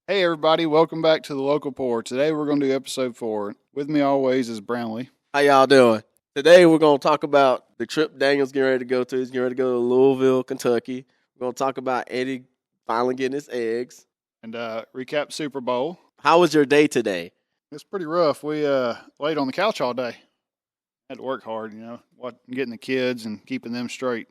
Hey everybody, welcome back to the Local Pour. Today we're going to do episode 4. With me always is Brownlee. How y'all doing? Today we're going to talk about the trip Daniel's getting ready to go to. He's getting ready to go to Louisville, Kentucky. We're going to talk about Eddie finally getting his eggs. And recap Super Bowl. How was your day today? It's pretty rough. We laid on the couch all day. Had to work hard, getting the kids and keeping them straight.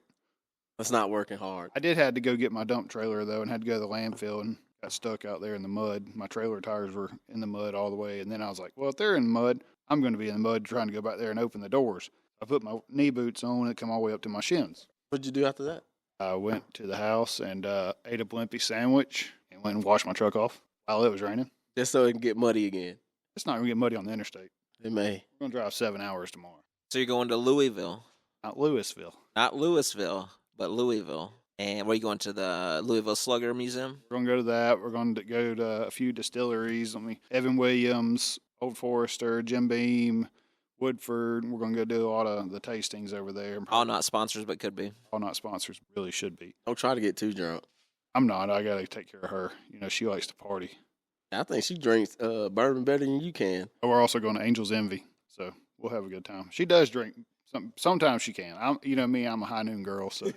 That's not working hard. I did have to go get my dump trailer though and had to go to the landfill and got stuck out there in the mud. My trailer tires were in the mud all the way. And then I was like, well, if they're in the mud, I'm going to be in the mud trying to go back there and open the doors. I put my knee boots on and it come all the way up to my shins. What'd you do after that? I went to the house and ate a Blimpie sandwich and went and washed my truck off while it was raining. Just so it can get muddy again. It's not going to get muddy on the interstate. It may. We're going to drive 7 hours tomorrow. So you're going to Louisville. Not Louisville. Not Louisville, but Louisville. And where are you going, to the Louisville Slugger Museum? We're going to go to that. We're going to go to a few distilleries. Evan Williams, Old Forester, Jim Beam, Woodford. We're going to go do a lot of the tastings over there. All not sponsors, but could be. All not sponsors. Really should be. Don't try to get too drunk. I'm not. I got to take care of her. She likes to party. I think she drinks bourbon better than you can. We're also going to Angel's Envy. So we'll have a good time. She does drink. Sometimes she can. I'm a high noon girl, so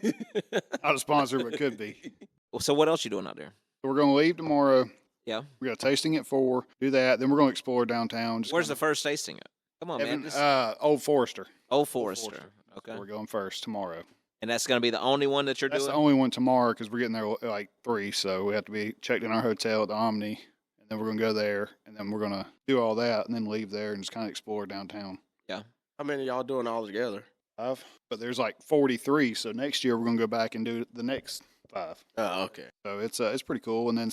not a sponsor, but could be. Well, so what else you doing out there? We're going to leave tomorrow. Yeah. We got tasting at 4. Do that. Then we're going to explore downtown. Where's the first tasting at? Come on, man. Old Forester. Old Forester. Okay. We're going first tomorrow. And that's going to be the only one that you're That's doing? the only one tomorrow because we're getting there like 3, so we have to be checked in our hotel at the Omni, and then we're going to go there, and then we're going to do all that, and then leave there and just kind of explore downtown. Yeah. How many of y'all doing all together? 5. But there's like 43, so next year we're going to go back and do the next 5. Oh, okay. So it's pretty cool. And then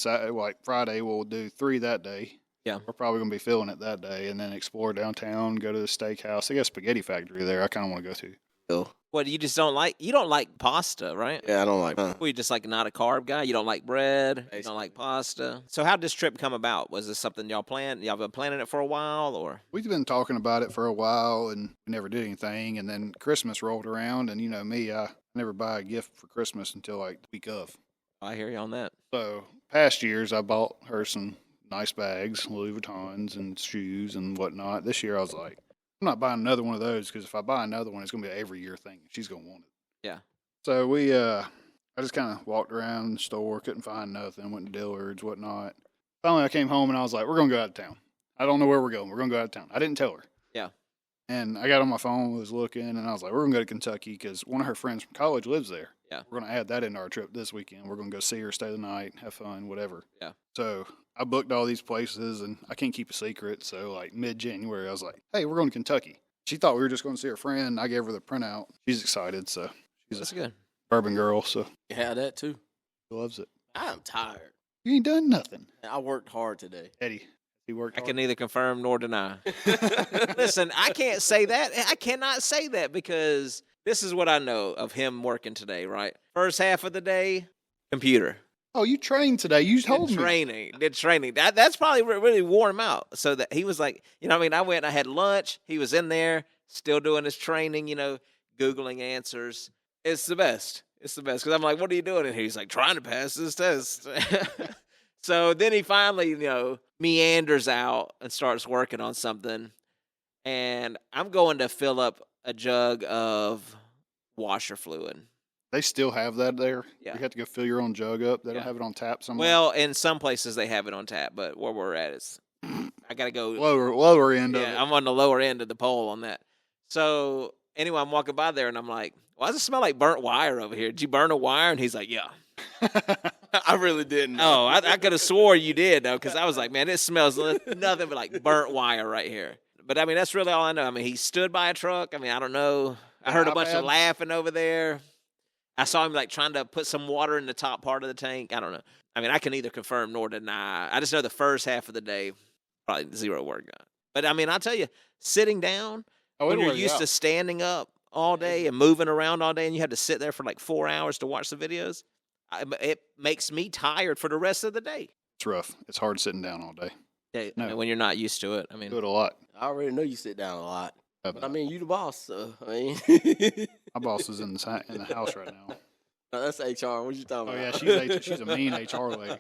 Friday we'll do 3 that day. Yeah. We're probably going to be filling it that day, and then explore downtown, go to the steakhouse. They got a spaghetti factory there I kind of want to go to. Cool. What, you just don't like? You don't like pasta, right? Yeah, I don't like Well, you just like not a carb guy? You don't like bread? You don't like pasta? So how'd this trip come about? Was this something y'all planned? Y'all been planning it for a while, or? We've been talking about it for a while, and we never did anything. And then Christmas rolled around, and me, I never buy a gift for Christmas until like the week of. I hear you on that. So past years, I bought her some nice bags, Louis Vuittons, and shoes and whatnot. This year, I was like, I'm not buying another one of those because if I buy another one, it's going to be an every year thing. She's going to want it. Yeah. So I just kind of walked around the store, couldn't find nothing, went to Dillard's, whatnot. Finally, I came home and I was like, we're going to go out of town. I don't know where we're going. We're going to go out of town. I didn't tell her. Yeah. And I got on my phone, was looking, and I was like, we're going to go to Kentucky because one of her friends from college lives there. Yeah. We're going to add that into our trip this weekend. We're going to go see her, stay the night, have fun, whatever. Yeah. So I booked all these places, and I can't keep a secret. So like mid-January, I was like, hey, we're going to Kentucky. She thought we were just going to see her friend. I gave her the printout. She's excited, so she's That's a good. bourbon girl, so Yeah, that too. she loves it. I'm tired. You ain't done nothing. I worked hard today. Eddie, he worked I hard. can neither confirm nor deny. Listen, I can't say that. I cannot say that because this is what I know of him working today, right? First half of the day, computer. Oh, you trained today. You told me. Did training. That's probably really wore him out. So that he was like, I went and I had lunch. He was in there still doing his training, Googling answers. It's the best. It's the best. Because I'm like, what are you doing in here? He's like, trying to pass this test. So then he finally, meanders out and starts working on something. And I'm going to fill up a jug of washer fluid. They still have that there? Yeah. You have to go fill your own jug up? They Yeah. don't have it on tap somewhere? Well, in some places they have it on tap, but where we're at is I got to go. Lower end of it. Yeah, I'm on the lower end of the pole on that. So anyway, I'm walking by there and I'm like, why does it smell like burnt wire over here? Did you burn a wire? And he's like, yeah. I really didn't. Oh, I could have swore you did, though, because I was like, man, it smells nothing but like burnt wire right here. But, that's really all I know. He stood by a truck. I don't know. I heard a bunch of laughing over there. I saw him, trying to put some water in the top part of the tank. I don't know. I can neither confirm nor deny. I just know the first half of the day, probably zero work done. But, I'll tell you, sitting down, when you're used to standing up all day and moving around all day and you have to sit there for 4 hours to watch the videos, it makes me tired for the rest of the day. It's rough. It's hard sitting down all day. Yeah, No. when you're not used to it. Do it a lot. I already know you sit down a lot. But you the boss, so My boss is in the house right now. No, that's HR. What you talking Oh, about? yeah, she's a mean HR lady.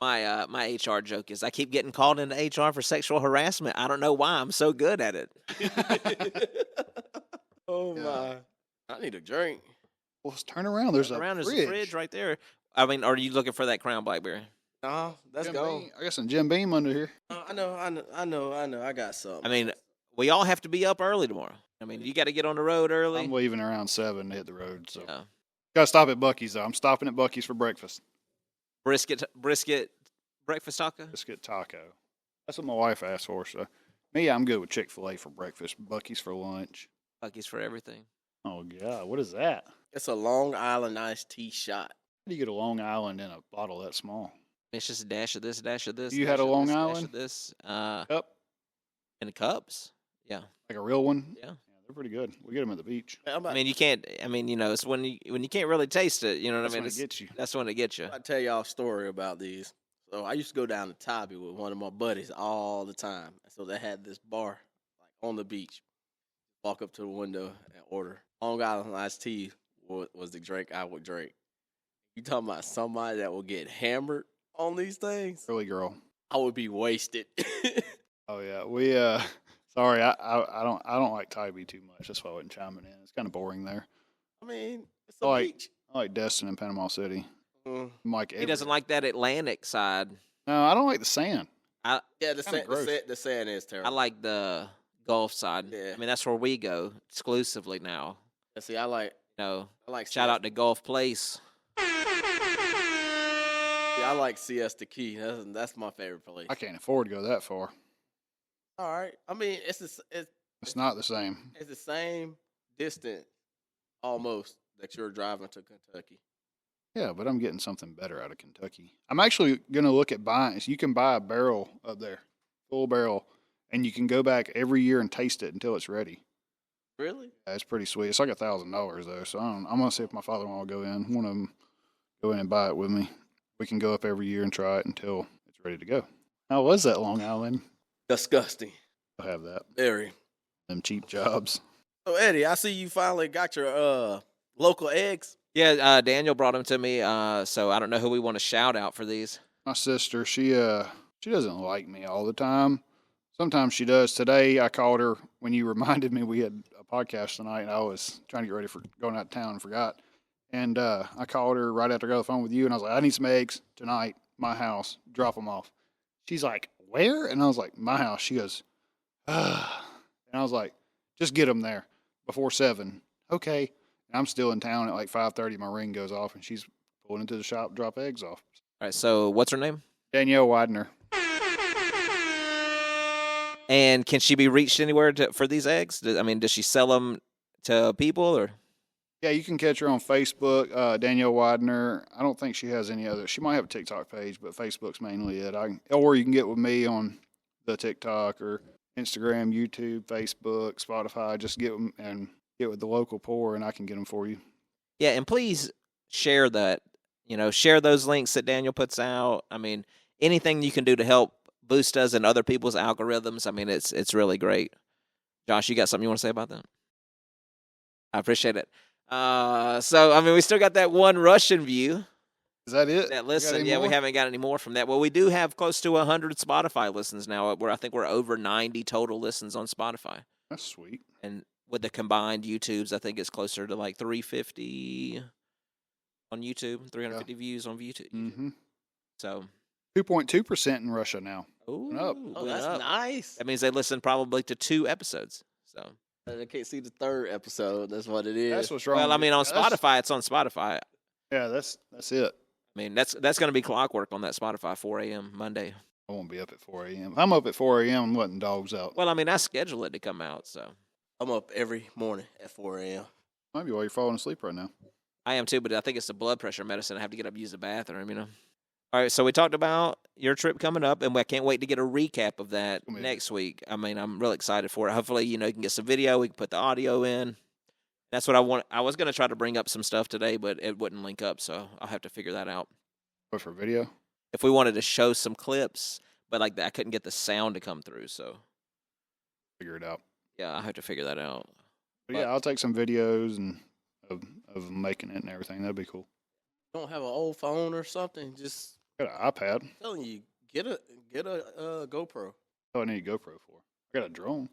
My HR joke is I keep getting called into HR for sexual harassment. I don't know why I'm so good at it. Oh Yeah. my! I need a drink. Well, let's turn around. There's Around a there's fridge. a fridge right there. I mean, are you looking for that Crown Blackberry? Nah, that's Jim gone. Beam. I got some Jim Beam under here. I know. I got some. I mean, we all have to be up early tomorrow. I mean, you got to get on the road early. I'm leaving around 7 to hit the road. So Yeah. gotta stop at Bucky's though. I'm stopping at Bucky's for breakfast. Brisket breakfast taco. Biscuit taco. That's what my wife asked for. So me, I'm good with Chick-fil-A for breakfast. Bucky's for lunch. Bucky's for everything. Oh God, what is that? How It's a Long Island iced tea shot. do you get a Long Island in a bottle that small? It's just a dash of this, dash of this. You dash had a of Long this, dash Island? of this. Cup, In the cups. Yeah. like a real one. Yeah. They're pretty good. We get them at the beach. I mean, you can't. I mean, you know, it's when you can't really taste it. You know what That's I mean? when it It's- gets you. That's when it gets you. I'll tell y'all a story about these. So I used to go down to Tybee with one of my buddies all the time. So they had this bar like on the beach. Walk up to the window and order Long Island iced tea was the drink I would drink. You talking about somebody that will get hammered on these things? Really, girl. I would be wasted. Oh yeah, we sorry, I don't like Tybee too much. That's why I wasn't chiming in. It's kind of boring there. I mean, it's a Like- beach. I like Destin and Panama City. Mm. I'm like He doesn't like that Atlantic side. No, I don't like the sand. Yeah, Kinda the sand, gross. the sand is I terrible. like the Gulf side. Yeah. I mean, that's where we go exclusively now. See, I like Shout out to Gulf Place. I like Siesta Key. That's my favorite place. I can't afford to go that far. All right. I mean, it's It's not the same. the same distance almost that you're driving to Kentucky. Yeah, but I'm getting something better out of Kentucky. I'm actually going to look at buying. So you can buy a barrel up there, full barrel, and you can go back every year and taste it until it's ready. Really? Yeah, it's pretty sweet. It's like $1,000 though. So I'm going to see if my father-in-law will go in. One of them go in and buy it with me. We can go up every year and try it until it's ready to go. How was that Long Island? Disgusting. I'll have that. Very. Them cheap jobs. So Eddie, I see you finally got your local eggs. Yeah, Daniel brought them to me. So I don't know who we want to shout out for these. My sister, she doesn't like me all the time. Sometimes she does. Today I called her when you reminded me we had a podcast tonight, and I was trying to get ready for going out of town and forgot. And I called her right after I got off the phone with you, and I was like, I need some eggs tonight, my house, drop them off. She's like, where? And I was like, my house. She goes, ah. And I was like, just get them there before 7. Okay. And I'm still in town at like 5:30. My ring goes off, and she's pulling into the shop to drop eggs off. All right. So what's her name? Danielle Widener. And can she be reached anywhere for these eggs? I mean, does she sell them to people or? Yeah, you can catch her on Facebook, Danielle Widener. I don't think she has any other. She might have a TikTok page, but Facebook's mainly it. Or you can get with me on the TikTok or Instagram, YouTube, Facebook, Spotify. Just get them and get with the local pour, and I can get them for you. Yeah, and please share that. You know, share those links that Daniel puts out. I mean, anything you can do to help boost us and other people's algorithms. I mean, it's really great. Josh, you got something you want to say about that? I appreciate it. So I mean, we still got that one Russian view. Is that it? That You got listen, any yeah, we more? haven't got any more from that. Well, we do have close to 100 Spotify listens now. Where I think we're over 90 total listens on Spotify, That's sweet. and with the combined YouTubes, I think it's closer to like 350 on YouTube, 350 views on YouTube. Mm-hmm. So, 2.2% in Russia now. ooh, up. Oh, went that's up. nice. That means they listen probably to 2 episodes. So, I can't see the third episode. That's what it is. That's what's wrong. well, I with mean, it. on That's- Spotify, it's on Spotify. Yeah, that's it. I mean, that's going to be clockwork on that Spotify 4 a.m. Monday. I won't be up at 4 a.m. If I'm up at 4 a.m. I'm letting dogs out. Well, I mean, I schedule it to come out, so I'm up every morning at 4 a.m. Might be while you're falling asleep right now. I am too. But I think it's the blood pressure medicine. I have to get up and use the bathroom. You know. All right, so we talked about your trip coming up, and I can't wait to get a recap of that Gonna be next week. I mean, I'm really excited for it. Hopefully, you can get some video. We can put the audio in. That's what I want. I was going to try to bring up some stuff today, but it wouldn't link up, so I'll have to figure that out. What for video? If we wanted to show some clips, but like that, I couldn't get the sound to come through, so Figure it out. yeah, I have to figure that out. But yeah, I'll take some videos and of making it and everything. That'd be cool. You don't have an old phone or something? Just I got an iPad. I'm telling you, get a GoPro. Oh, I need a GoPro for. I got a drone.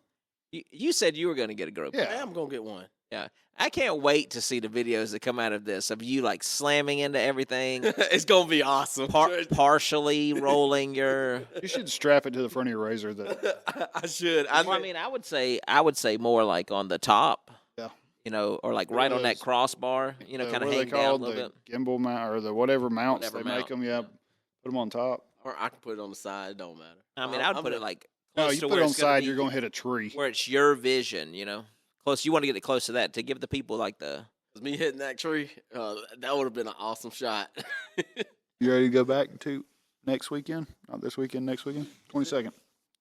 You said you were going to get a GoPro. Yeah. I am gonna get one. Yeah. I can't wait to see the videos that come out of this of you like slamming into everything, It's gonna be awesome. partially rolling your. You should strap it to the front of your Razor. That I should. Well, I mean, I would say more like on the top. Yeah. You know, or like right on that Those- crossbar. You know, kind of what are hang they down a called? little bit. The gimbal mount or the whatever mounts Whatever they mount, make them. Yeah, yeah. put them on top. or I can put it on the side. It don't matter. I mean, I would I'm put it gonna- like No, close you to put where it on it's the gonna side, be, you're gonna hit a tree. where it's your vision. You know, close. You want to get it close to that to give the people like the. 'Cause me hitting that tree, that would have been an awesome shot. You ready to go back to next weekend? Not this weekend. Next weekend. 22nd.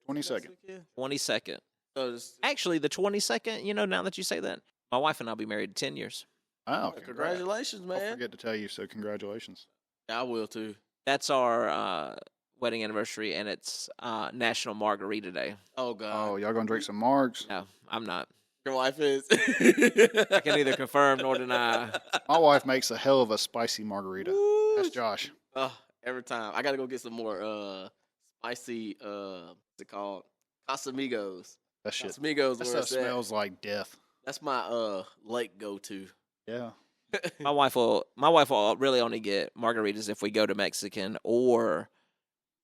22nd. 22nd. So this- Actually, the 22nd. You know, now that you say that, my wife and I'll be married 10 years. Wow. congratulations, I'll man. forget to tell you. So congratulations. I will too. That's our wedding anniversary, and it's National Margarita Day. Oh God. Oh, y'all gonna drink some margs? No, I'm not. Your wife is. I can neither confirm nor deny. My wife makes a hell of a spicy margarita. That's Josh. Oh, every time. I gotta go get some more spicy. What's it called? Casamigos. That shit. Casamigos. That Where stuff it's at. smells like death. That's my lake go to. Yeah. My wife will really only get margaritas if we go to Mexican, or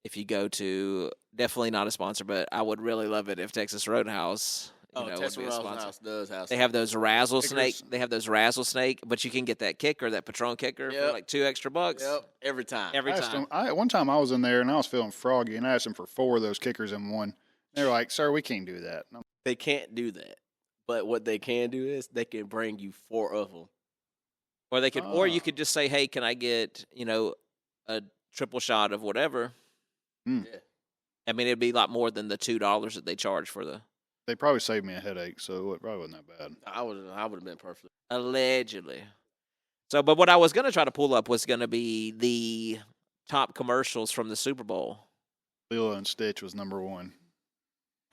if you go to, definitely not a sponsor, but I would really love it if Texas Roadhouse, would Texas be a Roadhouse sponsor. House does have. They have those rattlesnake. Kickers. They have those rattlesnake, but you can get that kicker, that Patron kicker, for Yep. like $2 extra. Yep. Every time. Every I asked time. them, one time I was in there and I was feeling froggy and I asked them for 4 of those kickers in one. They were like, "Sir, we can't do that." And I'm They can't do that. But what they can do is they can bring you 4 of them. Or they could, or you Ah. could just say, "Hey, can I get a triple shot of whatever?" Hmm. Yeah. I mean, it'd be a lot more than the $2 that they charge for the They probably saved me a headache, so it probably wasn't that bad. I would have been perfect. allegedly. So, but what I was going to try to pull up was going to be the top commercials from the Super Bowl. Lilo and Stitch was number 1.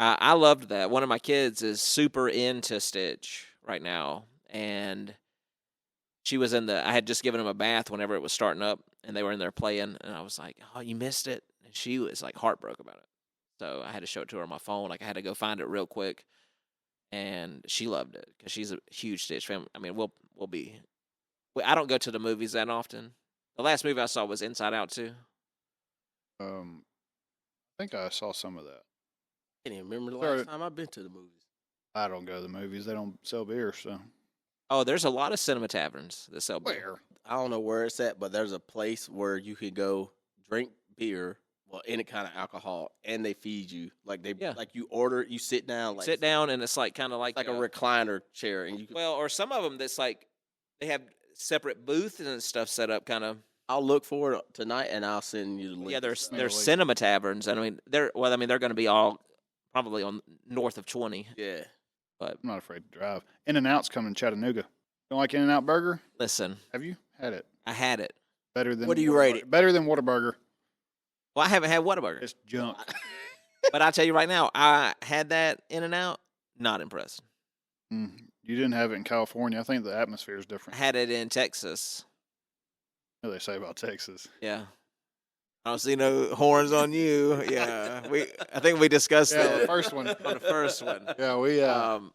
I loved that. One of my kids is super into Stitch right now, and she was I had just given him a bath whenever it was starting up, and they were in there playing, and I was like, "Oh, you missed it," and she was like heartbroken about it. So I had to show it to her on my phone. Like I had to go find it real quick, and she loved it because she's a huge Stitch fan. I mean, I don't go to the movies that often. The last movie I saw was Inside Out 2. I think I saw some of that. I can't even remember the Sorry. last time I've been to the movies. I don't go to the movies. They don't sell beer, so. Oh, there's a lot of cinema taverns that sell beer. Where? I don't know where it's at, but there's a place where you can go drink beer, well, any kind of alcohol, and they feed you. Like Yeah. like you order, you sit down, like Sit down, and it's like kind of like like a recliner chair, and you can. well, or some of them that's like they have separate booths and stuff set up, kind of. I'll look for it tonight, and I'll send you the link. Yeah, and there's stuff. there's Link. cinema taverns. I mean, they're going to be all probably on north of 20. Yeah. But I'm not afraid to drive. In-N-Out's coming to Chattanooga. Don't like In-N-Out Burger? listen, Have you had it? I had it. Better than What do you rate it? Better than Whataburger. Well, I haven't had Whataburger, It's junk. but I'll tell you right now, I had that In and Out. Not impressed. You didn't have it in California. I think the atmosphere is I different. had it in Texas. What do they say about Texas? Yeah. I don't see no horns on you. Yeah, I think we discussed Yeah, the that first one. on the first one. Yeah, we.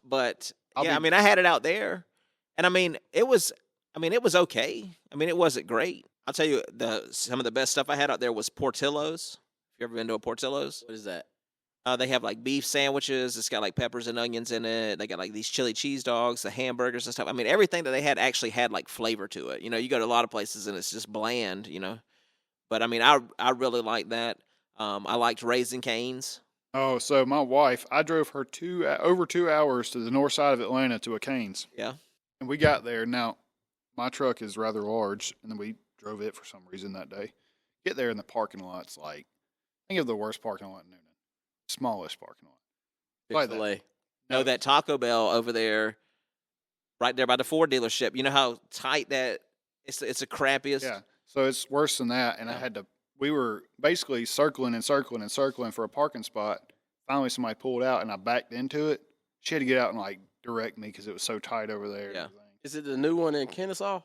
But I'll yeah, I be- mean, I had it out there, and I mean, it was okay. I mean, it wasn't great. I'll tell you, some of the best stuff I had out there was Portillo's. If you ever been to a Portillo's, What is that? they have like beef sandwiches. It's got like peppers and onions in it. They got like these chili cheese dogs, the hamburgers and stuff. I mean, everything that they had actually had like flavor to it. You know, you go to a lot of places and it's just bland. You know, but I mean, I really liked that. I liked Raising Cane's. Oh, so my wife, I drove her over 2 hours to the north side of Atlanta to a Cane's. Yeah. And we got there. Now, my truck is rather large, and then we drove it for some reason that day. Get there in the parking lot's like, think of the worst parking lot in Noonan. Smallest parking lot. Like that. Chick-fil-A. No, that Taco Bell over there, right there by the Ford dealership. You know how tight that it's the crappiest. Yeah. So it's worse than that. And Yeah. we were basically circling and circling and circling for a parking spot. Finally, somebody pulled out and I backed into it. She had to get out and like direct me because it was so tight over there. and Yeah. everything. Is it the new one in Kennesaw?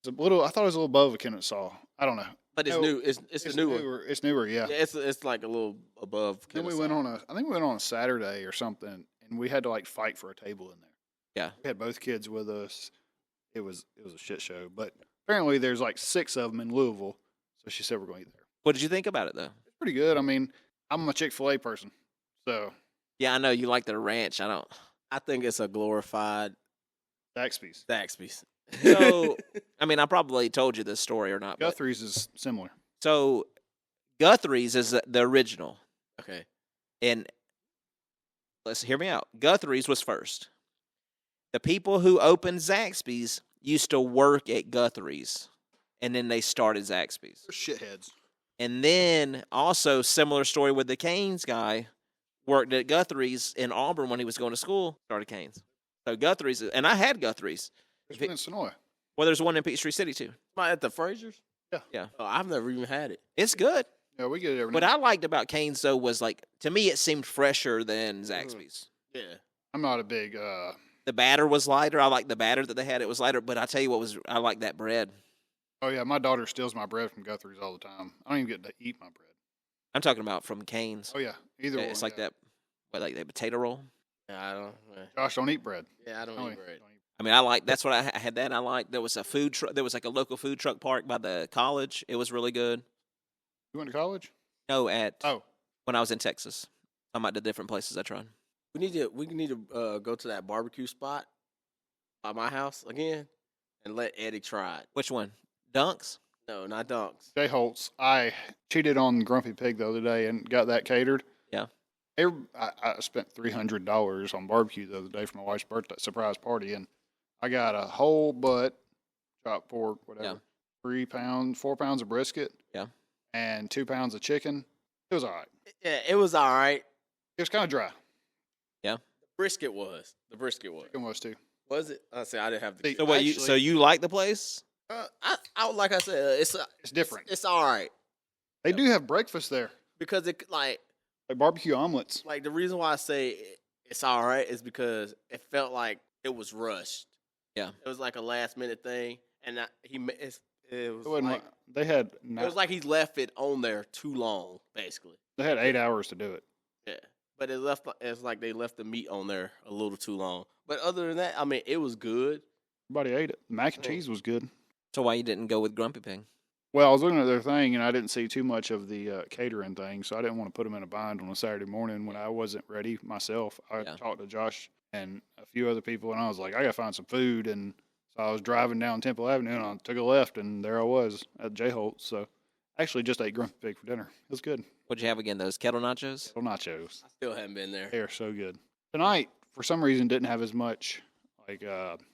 I thought it was a little above a Kennesaw. I don't know. But it's No, new. It's the new one. newer. It's newer, yeah. Yeah, it's like a little above. Then we went on I think we went on a Saturday or something, and we had to like fight for a table in there. Yeah. We had both kids with us. It was a shit show, but apparently there's like 6 of them in Louisville, so she said we're going to eat there. What did you think about it though? It's pretty good. I mean, I'm a Chick-fil-A person, so Yeah, I know you like the ranch. I don't. I think it's a glorified Zaxby's. Zaxby's. So, I mean, I probably told you this story or not. But, Guthrie's is similar. so, Guthrie's is the original, Okay. and let's hear me out. Guthrie's was first. The people who opened Zaxby's used to work at Guthrie's, and then they started Zaxby's. They're shitheads. And then also similar story with the Canes guy, worked at Guthrie's in Auburn when he was going to school, started Canes. So Guthrie's, and I had Guthrie's. There's one in Sonoy. Well, there's one in Peachtree City too. Am I at the Frasers? Yeah. Yeah. Oh, I've never even had it. It's good. Yeah, we get it every What night. I liked about Canes though was like, to me it seemed fresher than Zaxby's. Yeah. I'm not a big The batter was lighter. I like the batter that they had. It was lighter, but I tell you what was I like that bread. oh yeah, my daughter steals my bread from Guthrie's all the time. I don't even get to eat my bread. I'm talking about from Canes. Oh yeah, either one. It's like yeah. that, what, like that potato roll. Yeah, I don't. Josh, don't eat bread. Yeah, I don't Don't eat eat- bread. don't eat- I mean, I like that's what I had. That I liked. There was a food truck. There was like a local food truck park by the college. It was really good. You went to college? No, at Oh, when I was in Texas. I'm at the different places I tried. We need to go to that barbecue spot by my house again and let Eddie try it. Which one? Dunks? No, not Dunks. Jay Holtz. I cheated on Grumpy Pig the other day and got that catered. Yeah. I spent $300 on barbecue the other day for my wife's birthday surprise party, and I got a whole butt, chopped pork, whatever, 3 pounds, 4 pounds of brisket, Yeah. and 2 pounds of chicken. It was all right. Yeah, it was all right. It was kind of dry. The brisket was. Chicken was too. Was it? I said I didn't have the. See, So what? Actually- So you like the place? I like I said, It's different. It's all right They do have breakfast there, because it like barbecue omelets. like the reason why I say it's all right is because it felt like it was rushed. Yeah. It was like a last minute thing, and it was It wasn't like like, they had it was like he left it on there too long, basically. they had 8 hours to do it. Yeah, but it's like they left the meat on there a little too long. But other than that, I mean, it was good. Everybody ate it. Mac and Yeah. cheese was good. So why you didn't go with Grumpy Pig? Well, I was looking at their thing and I didn't see too much of the catering thing, so I didn't want to put them in a bind on a Saturday morning when I wasn't ready myself. I Yeah. talked to Josh and a few other people, and I was like, I got to find some food. And so I was driving down Temple Avenue and I took a left, and there I was at J. Holt's. So I actually just ate Grumpy Pig for dinner. It was good. What'd you have again? Those kettle nachos? Little nachos. I still haven't been there. They are so good. Tonight, for some reason, didn't have as much like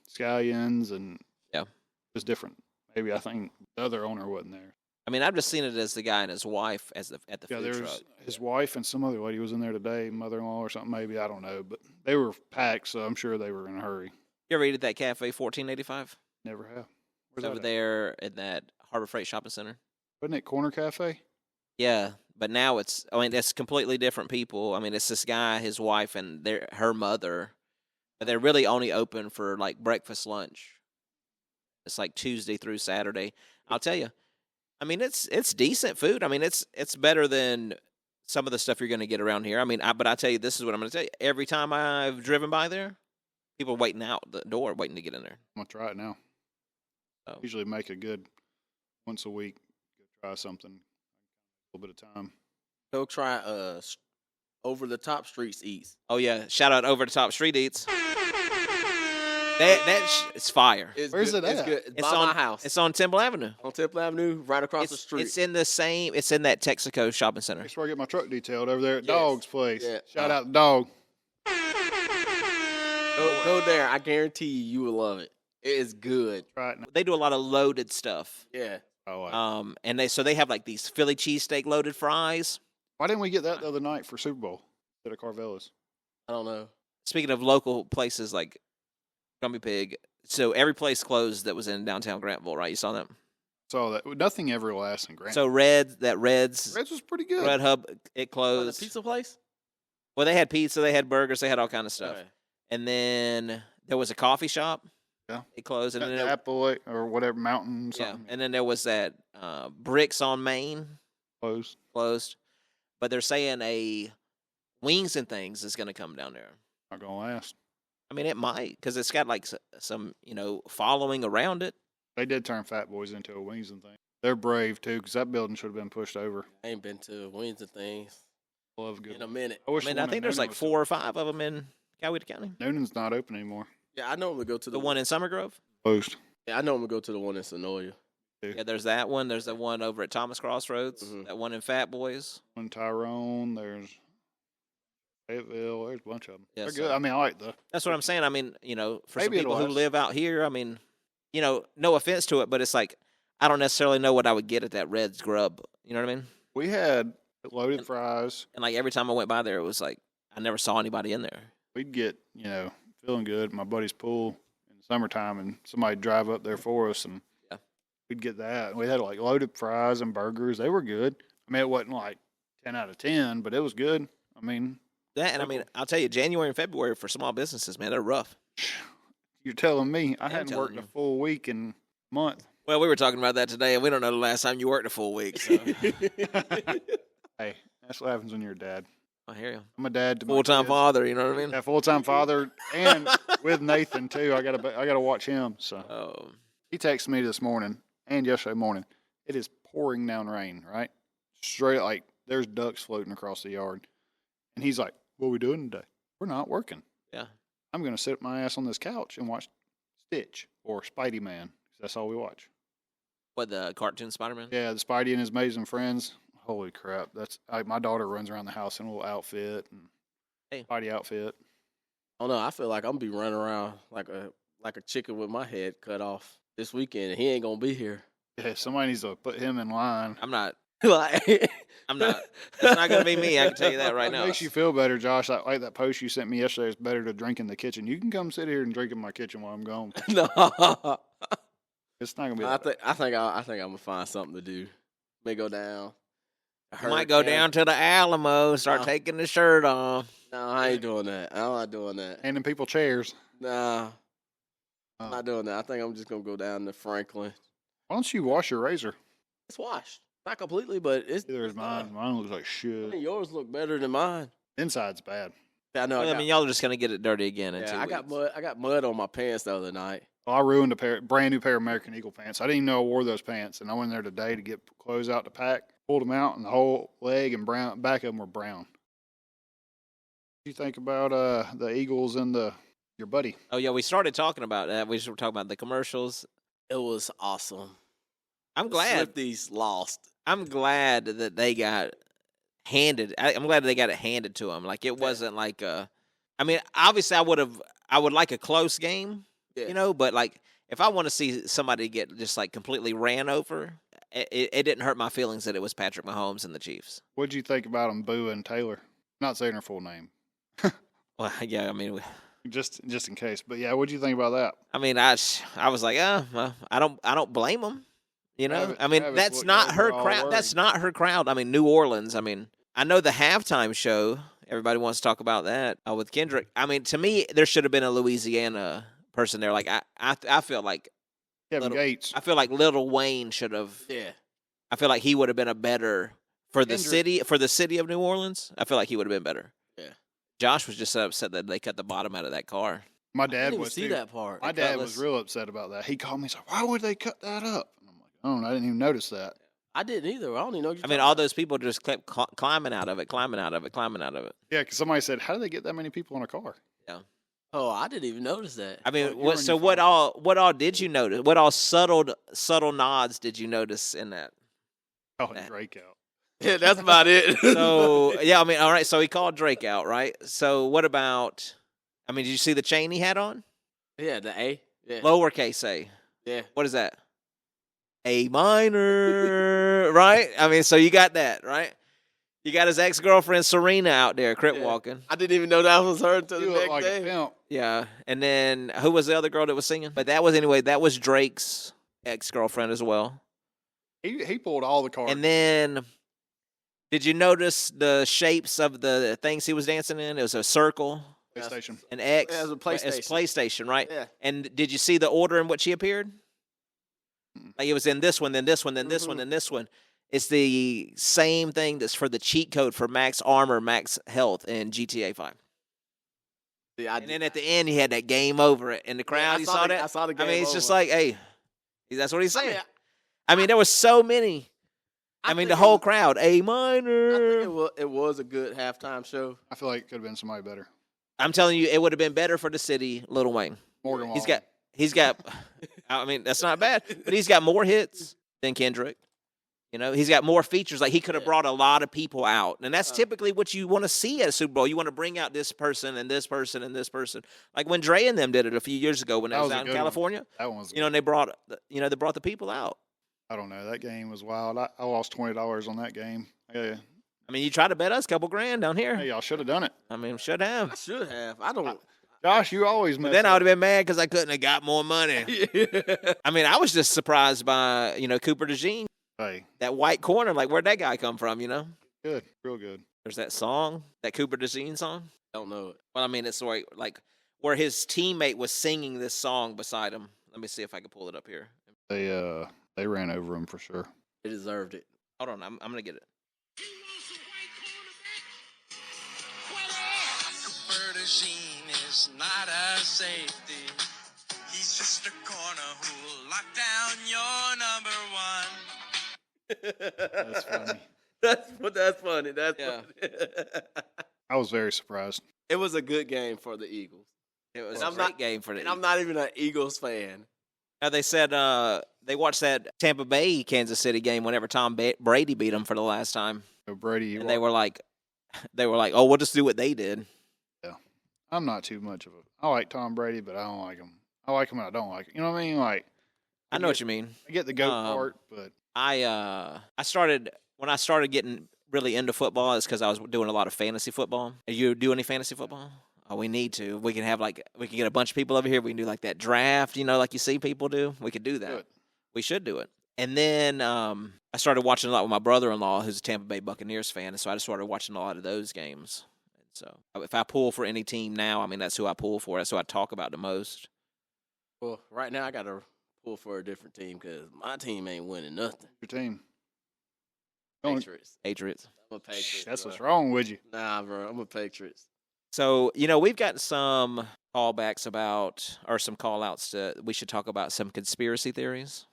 scallions, and Yeah. it was different. Maybe I think the other owner wasn't there. I mean, I've just seen it as the guy and his wife at the Yeah, food there's truck. his wife and some other lady was in there today, mother-in-law or something. Maybe I don't know, but they were packed, so I'm sure they were in a hurry. You ever eat at that cafe 1485? Never have. It's Where's over that at? there in that Harbor Freight Shopping Center. Wasn't it Corner Cafe? Yeah, but now it's completely different people. I mean, it's this guy, his wife, and her mother. But they're really only open for like breakfast, lunch. It's like Tuesday through Saturday. I'll tell you. I mean, it's decent food. I mean, it's better than some of the stuff you're going to get around here. I mean, but I tell you, this is what I'm going to tell you. Every time I've driven by there, people are waiting out the door, waiting to get in there. I'm gonna try it now. Oh. Usually make a good once a week. Go try something. A little bit of time. Go try Over the Top Streets Eats. Oh yeah, shout out Over the Top Street Eats. It's fire. It's Where's good. it It's at? good. It's It's by on my house. It's on Temple Avenue. on Temple Avenue, right across the street. It's in the same. It's in that Texaco shopping center. That's where I get my truck detailed over there at Yes. Dog's place. Yeah. Shout out to Dog. Go there. I guarantee you will love it. It is good. Try it now. They do a lot of loaded stuff. Yeah. I like it. And they have like these Philly cheesesteak loaded fries. Why didn't we get that the other night for Super Bowl instead of Carvella's? I don't know. Speaking of local places like Grumpy Pig, so every place closed that was in downtown Grantville, right? You saw that. Saw that. Nothing ever lasts in Grant. So Reds Reds was pretty good. Red Hub, it Oh, the closed. pizza place? Well, they had pizza, they had burgers, they had all kind of stuff. Okay. And then there was a coffee shop. Yeah. It closed, and Got then the Apple or whatever mountain yeah, something and then there was that Bricks on Main closed. closed, but they're saying a Wings and Things is going to come down there. Not gonna last. I mean, it might because it's got like some following around it. They did turn Fat Boys into a Wings and Things. They're brave too, because that building should have been pushed over. I ain't been to Wings and Things Love good. in a minute. I mean, I think there's like 4 or 5 of them in Coweta County. Noonan's not open anymore. Yeah, I normally go to The one in Summer Grove. Closed. Yeah, I normally go to the one in Sonoya. Yeah, there's that one. There's the one over at Thomas Crossroads. Mhm. That one in Fat Boys. One Tyrone. There's Fayetteville. There's a bunch of them. Yes, They're good. sir. I mean, I like the. That's what I'm saying. I mean, for some Maybe people it'll who last. live out here, I mean, no offense to it, but it's like I don't necessarily know what I would get at that Red's Grub. You know what I mean? We had loaded fries. And like every time I went by there, it was like I never saw anybody in there. We'd get feeling good. My buddy's pool in the summertime, and somebody'd drive up there for us, and Yeah. we'd get that. We had like loaded fries and burgers. They were good. I mean, it wasn't like 10 out of 10, but it was good. I mean, That and I mean, I'll tell you, January and February for small businesses, man, they're rough. you're telling me I I'm hadn't telling worked a you. full week in a month. Well, we were talking about that today, and we don't know the last time you worked a full week. So Hey, that's what happens when you're a dad. I hear you. I'm a dad to my Full-time kids. father, you know what I mean? Yeah, full-time father, and with Nathan too. I gotta watch him. So Oh, he texted me this morning and yesterday morning. It is pouring down rain, right? Straight like there's ducks floating across the yard, and he's like, "What are we doing today? We're not working. yeah. I'm gonna sit my ass on this couch and watch Stitch or Spidey Man. That's all we watch. What, the cartoon Spider-Man? Yeah, the Spidey and his amazing friends. Holy crap! That's my daughter runs around the house in a little outfit and Hey. Spidey outfit. I don't know. I feel like I'm gonna be running around like a chicken with my head cut off this weekend, and he ain't gonna be here. Yeah, somebody needs to put him in line. I'm not. Like, I'm not. It's not going to be me. I can tell you that right It now. makes you feel better, Josh. Like that post you sent me yesterday. It's better to drink in the kitchen. You can come sit here and drink in my kitchen while I'm gone. No, It's not gonna be. I That think I'm gonna find something to do. May go down. I might go down to the Alamo, start No. taking the shirt off. No, I ain't doing that. I'm not doing that. handing people chairs. Nah, Oh. I'm not doing that. I think I'm just gonna go down to Franklin. Why don't you wash your razor? It's washed, not completely, but it's. Either is mine. Mine looks like I shit. mean, yours look better than mine. Inside's bad. I know. I mean, y'all are just going to get it dirty again in 2 yeah, weeks. I got mud on my pants the other night. Well, I ruined a brand new pair of American Eagle pants. I didn't even know I wore those pants, and I went in there today to get clothes out to pack. Pulled them out, and the whole leg and back of them were brown. What do you think about the Eagles and your buddy? Oh, yeah, we started talking about that. We were talking about the commercials. It was awesome. I'm glad. Swifties lost. I'm glad that they got handed. I'm glad they got it handed to them. Like, it wasn't like a. I mean, obviously, I would like a close game, Yeah. but like, if I want to see somebody get just like completely ran over, it didn't hurt my feelings that it was Patrick Mahomes and the Chiefs. What'd you think about them, Boo and Taylor? Not saying her full name, Well, yeah, I mean, just in case. But yeah, what'd you think about that? I was like, well, I don't blame them. You know, Travis- I mean, Travis that's looked not her overall crowd. That's worried. not her crowd. I mean, New Orleans. I mean, I know the halftime show. Everybody wants to talk about that with Kendrick. I mean, to me, there should have been a Louisiana person there. Like I feel like Kevin Little- Gates. I feel like Lil Wayne should have. Yeah. I feel like he would have been a better for the Kendrick- city of New Orleans. I feel like he would have been better. Yeah. Josh was just upset that they cut the bottom out of that car. My I dad didn't even was see too. that part. My dad Cutlass. was real upset about that. He called me. He's like, "Why would they cut that up?" And I'm like, "Oh, I didn't even notice that." I didn't either. I don't even know. What you're I mean, talking all about. those people just kept climbing out of it. Yeah, because somebody said, "How do they get that many people in a car?" Oh, I didn't even notice that. I mean, you were in so your what phone. all did you notice? What all subtle nods did you notice in that? Calling That- Drake out. Yeah, that's about it. So yeah, I mean, all right. So he called Drake out, right? So what about? I mean, did you see the chain he had on? yeah, the A. Yeah. Lowercase a. Yeah. What is that? A minor, right? I mean, so you got that, right? You got his ex-girlfriend Serena out there crip Yeah. walking. I didn't even know that was her until You the look next like a day. pimp. Yeah, and then who was the other girl that was singing? But that was Drake's ex-girlfriend as well. He pulled all the cards. And then, did you notice the shapes of the things he was dancing in? It was a circle. PlayStation. An X. Yeah, it was a It's PlayStation. PlayStation, right? Yeah. And did you see the order in which he appeared? Mm. Like it was in this one, then this one, then this one, then this one. It's the same thing that's for the cheat code for max armor, max health in GTA 5. See, And then at the end, he had that game over it. In the crowd, you saw that? I saw the game I mean, it's just over. like, hey, that's what he's I saying. mean, I mean, there was so many. I mean, think the it whole was- crowd, A I think minor. it was a good halftime show. I feel like it could have been somebody better. I'm telling you, it would have been better for the city, Lil Wayne. Morgan He's Wallen. got. I mean, that's not bad, but he's got more hits than Kendrick. You know, he's got more features. Like he could have Yeah. brought a lot of people out, and that's Uh. typically what you want to see at a Super Bowl. You want to bring out this person and this person and this person. Like when Dre and them did it a few years ago when they That was was a out in good one. California. That one was. You know, and they brought the people out. I don't know. That game was wild. I lost $20 on that game. Yeah. I mean, you tried to bet us a couple grand down here. Hey, y'all should have done it. I mean, should have. I should have. I don't. Josh, you always But mess then I up. would have been mad because I couldn't have got more money. I mean, I was just surprised by Cooper DeJean, Hey, that white corner. Like, where'd that guy come from? You know, good. Real good. there's that song, that Cooper DeJean song. don't know it. Well, I mean, it's like where his teammate was singing this song beside him. Let me see if I can pull it up here. They ran over him for sure. They deserved it. Hold on, I'm gonna get it. Cooper DeJean is not a safety. He's just a corner who'll lock down your number one. That's funny. That's funny. That's Yeah. funny. I was very surprised. It was a good game for the Eagles. It was And a I'm great not- game for the. And I'm not even an Eagles fan. They said they watched that Tampa Bay Kansas City game whenever Tom Brady beat them for the last time, So Brady, and they were like, "Oh, we'll just do what they did." I'm not too much of a. I like Tom Brady, but I don't like him. I like him and I don't like him. You know what I mean? Like, I know what you mean. I get the goat Um, part, but I started when I started getting really into football. It's because I was doing a lot of fantasy football. You do any fantasy football? Oh, we need to. We can get a bunch of people over here. We can do like that draft, like you see people do. We could do that. Good. We should do it. And then I started watching a lot with my brother-in-law, who's a Tampa Bay Buccaneers fan, and so I just started watching a lot of those games. And so if I pull for any team now, I mean that's who I pull for. That's who I talk about the most. Well, right now I got to pull for a different team because my team ain't winning nothing. your team. Don't- Patriots. Patriots. I'm a Patriots. That's bro. what's wrong with you. Nah, bro. I'm a Patriots. So, we've gotten some callbacks about, or some call-outs to, we should talk about some conspiracy theories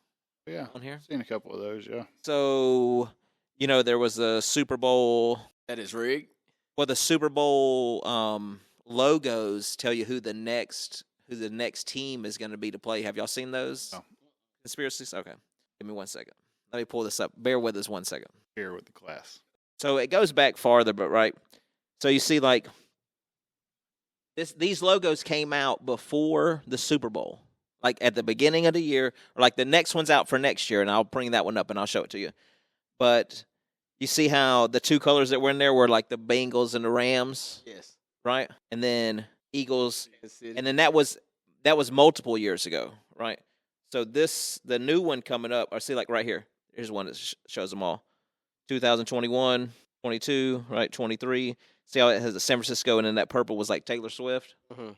Yeah, on here. seen a couple of those. Yeah, So, there was a Super Bowl, That is rigged. well, the Super Bowl logos tell you who the next team is going to be to play. Have y'all seen those No. conspiracies? Okay. Give me 1 second. Let me pull this up. Bear with us 1 second. here with the class. So it goes back farther, but right. So you see, like these logos came out before the Super Bowl, like at the beginning of the year, or like the next one's out for next year, and I'll bring that one up and I'll show it to you. But you see how the two colors that were in there were like the Bengals and the Rams, Yes. right? And then Eagles, Kansas City. and then that was multiple years ago, right? So the new one coming up, or see like right here, here's one that shows them all. 2021, 22, right, 23. See how it has the San Francisco, and then that purple was like Taylor Swift, Mhm.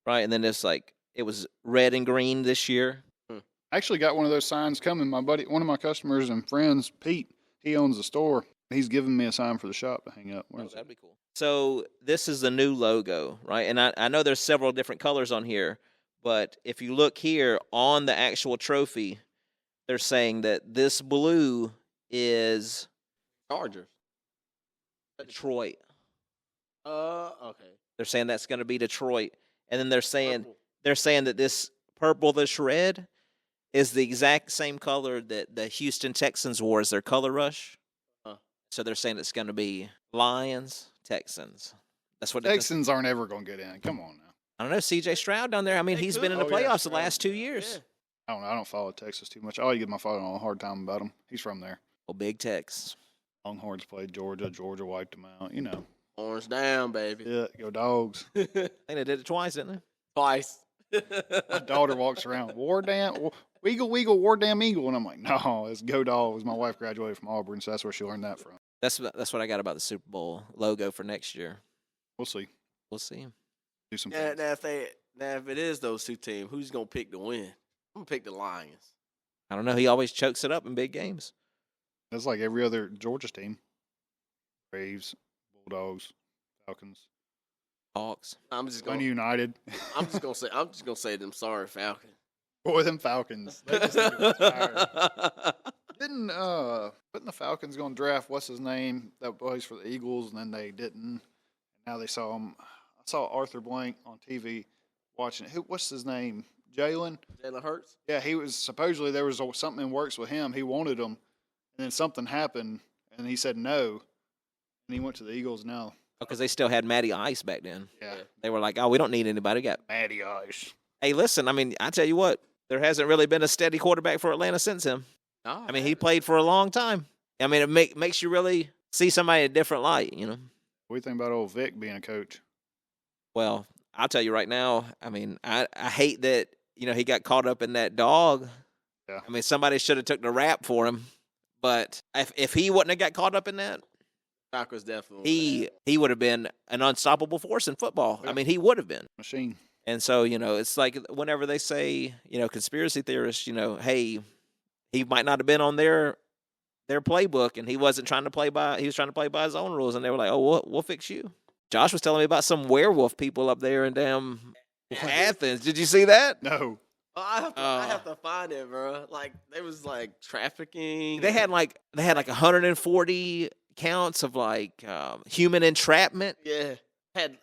right? And then it's like it was red and green this year. I actually got one of those signs coming. My buddy, one of my customers and friends, Pete, he owns the store. He's giving me a sign for the shop to hang up. Where Oh, is it? that'd be cool. So this is the new logo, right? And I know there's several different colors on here, but if you look here on the actual trophy, they're saying that this blue is Chargers. Detroit. Okay. They're saying that's going to be Detroit, and then they're saying Purple. that this purple, this red, is the exact same color that the Houston Texans wore as their color rush. Huh. So they're saying it's going to be Lions, Texans. That's what Texans aren't ever going to get in. Come on now. I don't know. C.J. Stroud down there. I mean, They he's could. been in the Oh, yeah, playoffs the Stroud. last 2 years. Yeah. I don't follow Texas too much. I like to give my father a hard time about him. He's from there. Oh, Big Tex. Longhorns played Georgia. Georgia wiped them out. You know. Orange down, baby. Yeah, go dogs. I think they did it twice, didn't they? Twice. My daughter walks around, War Damn, Weagle, War Damn Eagle. And I'm like, no, it's Go Dogs. My wife graduated from Auburn, so that's where she learned that from. That's what I got about the Super Bowl logo for next year. We'll see. We'll see. do some Now, things. now if it is those two teams, who's gonna pick to win? I'm gonna pick the Lions. I don't know. He always chokes it up in big games. That's like every other Georgia team. Braves, Bulldogs, Falcons, Hawks. I'm just gonna United. I'm just gonna say them sorry Falcons. Boy, them Falcons. They just need to retire. Didn't the Falcons going to draft what's his name that plays for the Eagles, and then they didn't. Now they saw him. I saw Arthur Blank on TV watching it. What's his name? Jalen. Jalen Hurts. Yeah, he was supposedly there was something in works with him. He wanted him, and then something happened, and he said no, and he went to the Eagles now. Because they still had Matty Ice back then. Yeah, They were like, oh, we don't need anybody. We got. Matty Ice. Hey, listen, I mean, I tell you what, there hasn't really been a steady quarterback for Atlanta since him. No, I mean, he played for a long time. I mean, it makes you really see somebody in a different light, you know? What do you think about old Vic being a coach? Well, I'll tell you right now, I mean, I hate that, you know, he got caught up in that dog. Yeah. I mean, somebody should have took the rap for him. But if he wouldn't have got caught up in that, Falcons definitely. he would have been an unstoppable force in football. Yeah. I mean, he would have been. Machine. And so, you know, it's like whenever they say, you know, conspiracy theorists, you know, hey, he might not have been on their playbook, and he wasn't trying to play by. He was trying to play by his own rules, and they were like, "Oh, we'll fix you." Josh was telling me about some werewolf people up there in damn Athens. Did you see that? No. Oh, I have to find it, bro. Like they was like trafficking. They had like 140 counts of like human entrapment, had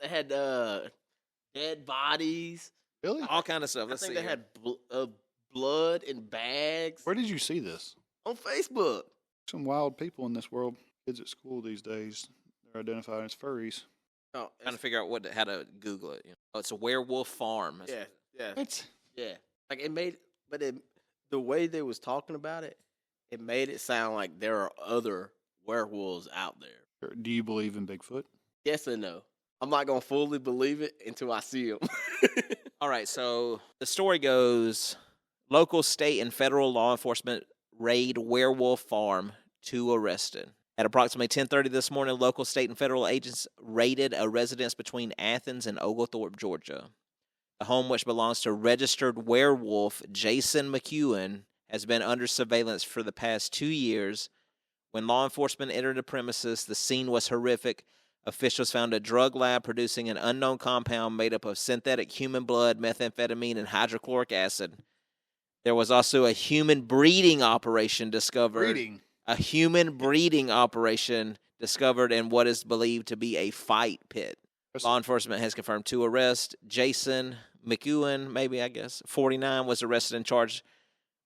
dead bodies. Really? all kind of stuff. I Let's think see. they here. had blood in bags Where did you see this? on Facebook. Some wild people in this world. Kids at school these days, they're identified as furries. Oh, Trying to figure out how to Google it. You know? Oh, it's a werewolf farm. yeah. What? Yeah, like the way they was talking about it, it made it sound like there are other werewolves out there. Do you believe in Bigfoot? Yes and no. I'm not gonna fully believe it until I see them. All right, so the story goes: local, state, and federal law enforcement raid werewolf farm. 2 arrested. At approximately 10:30 this morning, local, state, and federal agents raided a residence between Athens and Oglethorpe, Georgia. The home, which belongs to registered werewolf Jason McEwen, has been under surveillance for the past 2 years. When law enforcement entered the premises, the scene was horrific. Officials found a drug lab producing an unknown compound made up of synthetic human blood, methamphetamine, and hydrochloric acid. There was also a human breeding operation discovered. Breeding. A human breeding operation discovered in what is believed to be a fight pit. Law enforcement has confirmed 2 arrests. Jason McEwen, 49, was arrested and charged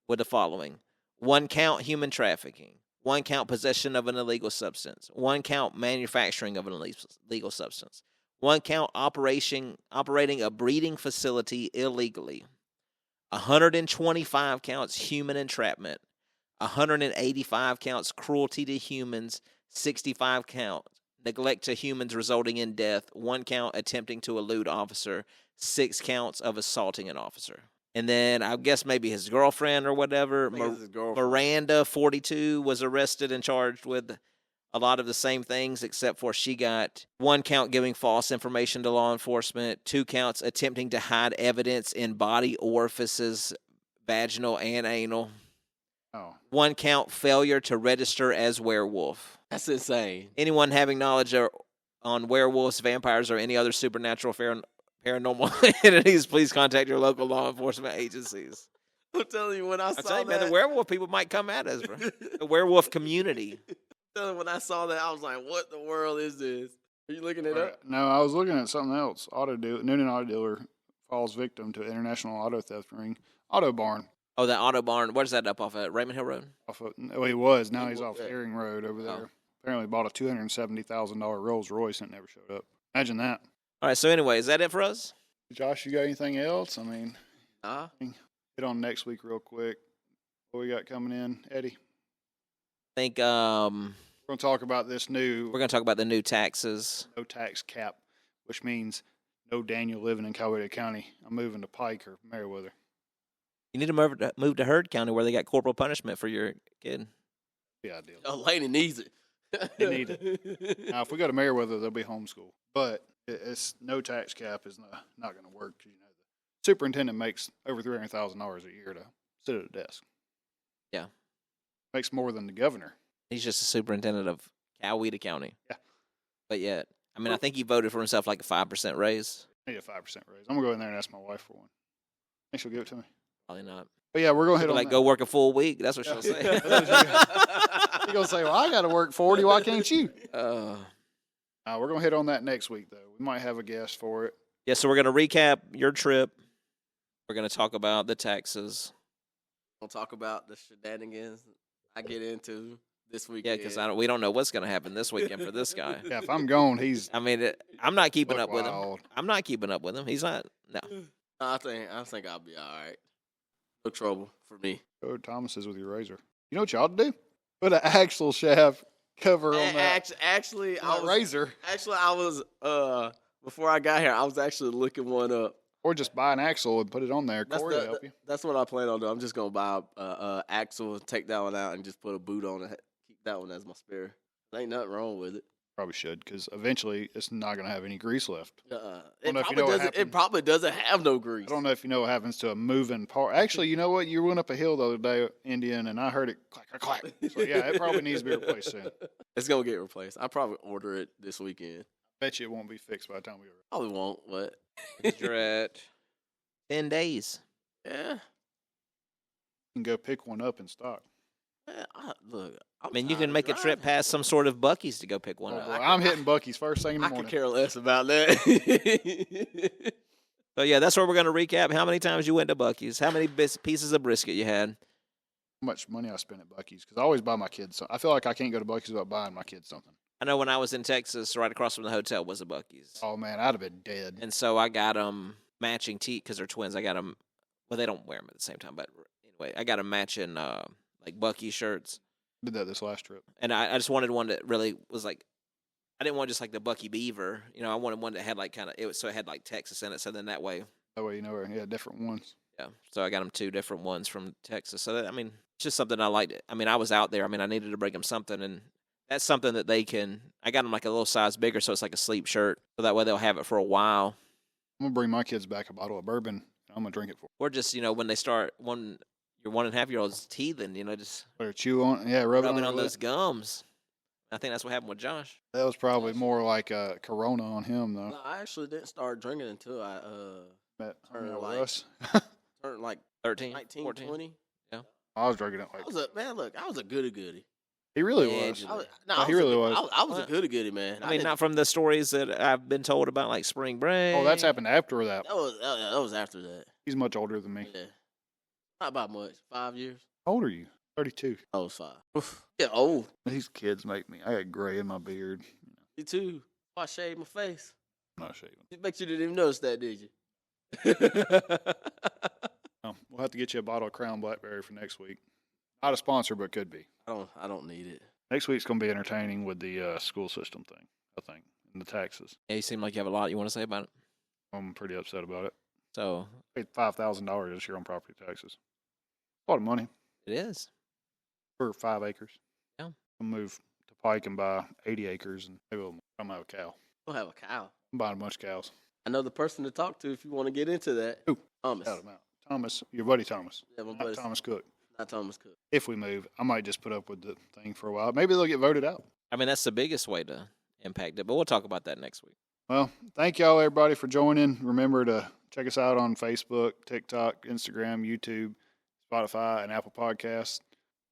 with the following: 1 count human trafficking, 1 count possession of an illegal substance, 1 count manufacturing of an illegal substance, 1 count operating a breeding facility illegally, 125 counts human entrapment, 185 counts cruelty to humans, 65 counts neglect to humans resulting in death, 1 count attempting to elude officer, 6 counts of assaulting an officer. And then I guess maybe his girlfriend or whatever, Miranda, 42, was arrested and charged with a lot of the same things, except for she got 1 count giving false information to law enforcement, 2 counts attempting to hide evidence in body orifices, vaginal and anal. Oh. 1 count failure to register as werewolf. That's insane. Anyone having knowledge on werewolves, vampires, or any other supernatural paranormal entities, please contact your local law enforcement agencies. I'm telling you, when I saw that, Man, the werewolf people might come at us, bro. The werewolf community. When I saw that, I was like, "What the world is this?" Are you looking it up? No, I was looking at something else. Noonan Auto Dealer falls victim to international auto theft ring. Auto Barn. Oh, that auto barn. Where's that up off at Raymond Hill Road? He was. Now he's was, off yeah. Herring Road over there. Oh. Apparently bought a $270,000 Rolls Royce and it never showed up. Imagine that. All right, so anyway, is that it for us? Josh, you got anything else? I mean, Nah. get on next week real quick. What we got coming in, Eddie? I think We're going to talk about this new we're going to talk about the new taxes. no tax cap, which means no Daniel living in Coweta County. I'm moving to Pike or Meriwether. You need to move to Heard County where they got corporal punishment for your kid. Yeah, ideal. Oh, Laney needs it. He need Now, if we go to Meriwether, there'll be homeschool. But It's no tax cap is not going to work. You know, the superintendent makes over $300,000 a year to sit at a desk. Yeah. Makes more than the governor. He's just a superintendent of Coweta County. Yeah. But yet, I mean, I think he voted for himself like a 5% raise. I need a 5% raise. I'm gonna go in there and ask my wife for one. Think she'll give it to me. Probably not. But yeah, we're gonna hit She'll on like that. go work a full week. That's what she'll say. You're gonna say, "Well, I got to work 40. Why can't you?" We're gonna hit on that next week, though. We might have a guest for it. Yeah, so we're going to recap your trip. We're going to talk about the taxes. We'll talk about the shenanigans I get into this Yeah, weekend. because we don't know what's going to happen this weekend for this guy. Yeah, if I'm gone, he's I mean, I'm not keeping buck up with him. wild. I'm not keeping up with him. He's not. No. I think I'll be all right. No trouble for me. Go to Thomas's with your razor. You know what y'all do? Put an axle shaft cover on that, Actually, on that razor, I was before I got here, I was actually looking one up. or just buy an axle and put it on there. Corey will help you. That's what I plan on doing. I'm just gonna buy a axle, take that one out, and just put a boot on it. Keep that one as my spare. There ain't nothing wrong with it. Probably should, because eventually it's not going to have any grease left. It know if probably you know what doesn't. It happened. probably doesn't have no grease. I don't know if you know what happens to a moving part. Actually, you know what? You went up a hill the other day, Indian, and I heard it clack, clack, clack. So, yeah, it probably needs to be replaced soon. It's gonna get replaced. I'll probably order it this weekend. Bet you it won't be fixed by the time we arrive. Probably won't, but You're at 10 days. yeah. You can go pick one up in stock. Man, look, I mean, you can make a trip past some sort of Buc-ee's to go pick one Oh, up. boy, I'm hitting Buc-ee's first thing in the I could morning. care less about that. So, yeah, that's where we're going to recap how many times you went to Buc-ee's, how many pieces of brisket you had. How much money I spend at Buc-ee's, because I always buy my kids something. I feel like I can't go to Buc-ee's without buying my kids something. I know when I was in Texas, right across from the hotel was a Buc-ee's. Oh, man, I'd have been dead. And so I got them matching because they're twins. I got them, well, they don't wear them at the same time, but anyway, I got them matching like Buc-ee's shirts. Did that this last trip. And I just wanted one that really was like, I didn't want just like the Bucky Beaver. You know, I wanted one that had like so it had like Texas in it. So then that way, That way you know, yeah, different ones. yeah. So I got them 2 different ones from Texas. So that, I mean, it's just something I liked. I mean, I was out there. I mean, I needed to bring them something, and that's something that they can. I got them like a little size bigger, so it's like a sleep shirt. So that way they'll have it for a while. I'm going to bring my kids back a bottle of bourbon. And I'm going to drink it for them. Or just, you know, when they start your 1.5-year-old's teething, you know, just Or chew on, yeah, rub it rubbing on, on their those lip. gums. I think that's what happened with Josh. That was probably more like a Corona on him, though. No, I actually didn't start drinking until I Met Turn with like- Russ. turned like 13, 19, 14. 20. I was drinking it I like was I was a goody. he really Yeah, was. just- I was, Oh, he really was. I was Well, a goody, man. I mean, didn't- not from the stories that I've been told about, like spring break. Oh, that's happened after that. That was after that. He's much older than me. Yeah, not about much. 5 years. How old are you? 32. I was 5. Oof. Yeah, old. These kids make me. I got gray in my beard. Me too. I shaved my face. I'm not shaving. It makes you didn't even notice that, did you? We'll have to get you a bottle of Crown Blackberry for next week. Not a sponsor, but could be. I don't need it. Next week's going to be entertaining with the school system thing, I think, and the taxes. Yeah, you seem like you have a lot you want to say about it. I'm pretty upset about it. So Paid $5,000 this year on property taxes. A lot of money it is. for 5 acres. Yeah. I'll move to Pike and buy 80 acres, and maybe I'm have a cow. We'll have a cow. I'm buying a bunch of cows. I know the person to talk to if you want to get into that. Who? Thomas. Shout 'em out. Thomas, your buddy Thomas. Yeah, my Not buddy's- Thomas Cook. Not Thomas Cook. If we move, I might just put up with the thing for a while. Maybe they'll get voted out. I mean, that's the biggest way to impact it, but we'll talk about that next week. Well, thank y'all, everybody, for joining. Remember to check us out on Facebook, TikTok, Instagram, YouTube, Spotify, and Apple Podcasts.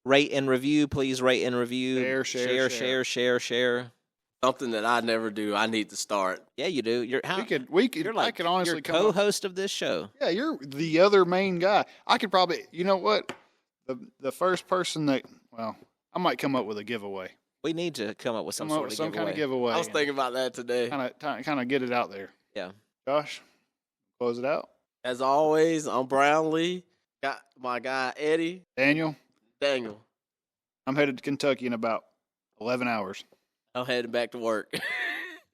Rate and review, please rate and review. Share. Something that I never do. I need to start. Yeah, you do. You're You're like, I could honestly you're come up. co-host of this show. Yeah, you're the other main guy. I could probably, you know what? The first person that, well, I might come up with a giveaway. We need to come up with some Come up sort with of some giveaway. kind of giveaway. I was thinking about that today. Kind of get it out there. Yeah. Josh, close it out. As always, I'm Brownlee. Got my guy Eddie Daniel, Daniel. I'm headed to Kentucky in about 11 hours. I'm heading back to work.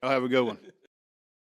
Y'all have a good one.